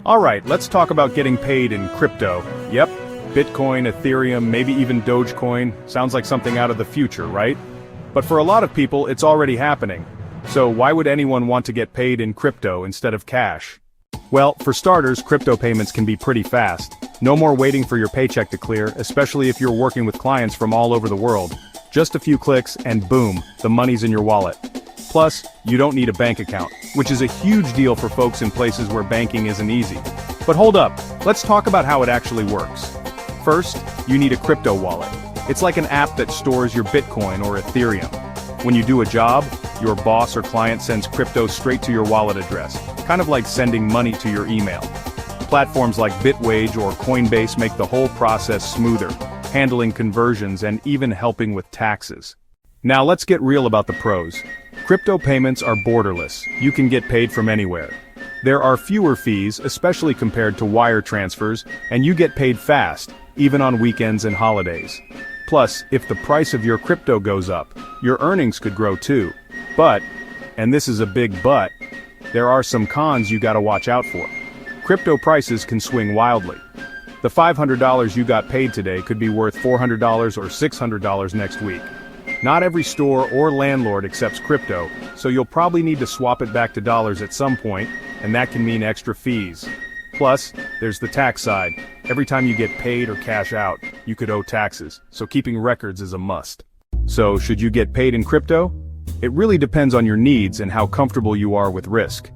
Alright, let's talk about getting paid in crypto. Yep, Bitcoin, Ethereum, maybe even Dogecoin. Sounds like something out of the future, right? But for a lot of people, it's already happening. So why would anyone want to get paid in crypto instead of cash? Well, for starters, crypto payments can be pretty fast. No more waiting for your paycheck to clear, especially if you're working with clients from all over the world. Just a few clicks and boom, the money's in your wallet. Plus, you don't need a bank account, which is a huge deal for folks in places where banking isn't easy. But hold up, let's talk about how it actually works. First, you need a crypto wallet. It's like an app that stores your Bitcoin or Ethereum. When you do a job, your boss or client sends crypto straight to your wallet address, kind of like sending money to your email. Platforms like Bitwage or Coinbase make the whole process smoother, handling conversions and even helping with taxes. Now let's get real about the pros. Crypto payments are borderless. You can get paid from anywhere. There are fewer fees, especially compared to wire transfers, and you get paid fast, even on weekends and holidays. Plus, if the price of your crypto goes up, your earnings could grow too. But, and this is a big but, there are some cons you gotta watch out for. Crypto prices can swing wildly. The $500 you got paid today could be worth $400 or $600 next week. Not every store or landlord accepts crypto, so you'll probably need to swap it back to dollars at some point, and that can mean extra fees. Plus, there's the tax side. Every time you get paid or cash out, you could owe taxes, so keeping records is a must. So, should you get paid in crypto? It really depends on your needs and how comfortable you are with risk.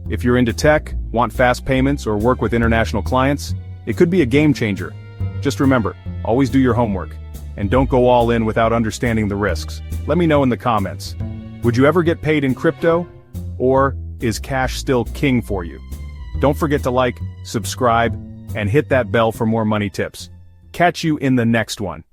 If you're into tech, want fast payments, or work with international clients, it could be a game changer. Just remember, always do your homework. And don't go all in without understanding the risks. Let me know in the comments. Would you ever get paid in crypto? Or is cash still king for you? Don't forget to like, subscribe, and hit that bell for more money tips. Catch you in the next one.